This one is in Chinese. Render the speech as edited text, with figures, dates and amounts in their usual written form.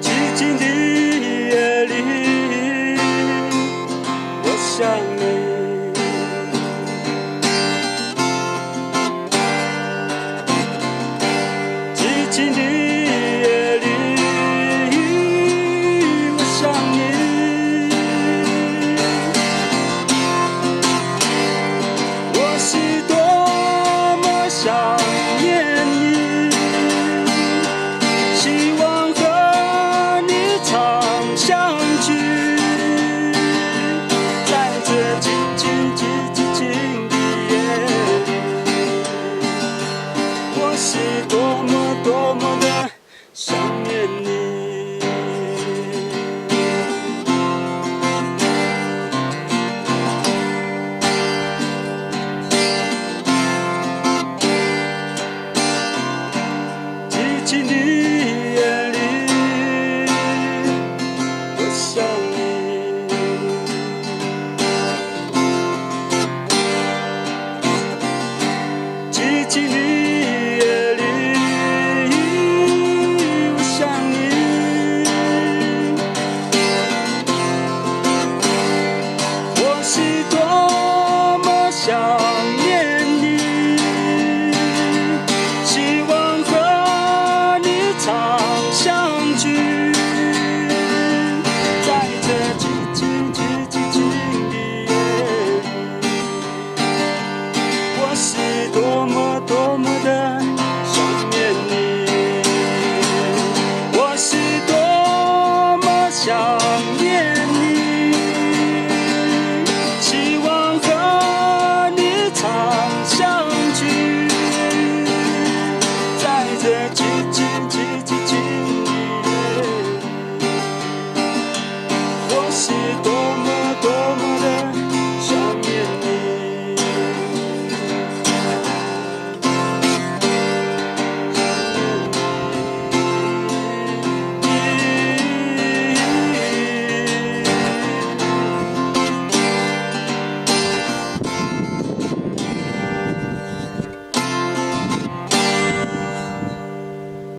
寂静的夜里，我想你。寂静的夜里，我想你。我是多么想念你，希望和你常相聚，在这静静的夜里，我是多么的想念你。寂静的夜里，我想你。寂静的夜里，我想你。我是多么想念你，希望和你常相聚，在这寂静的夜里，我是多么的想念你，我是多么想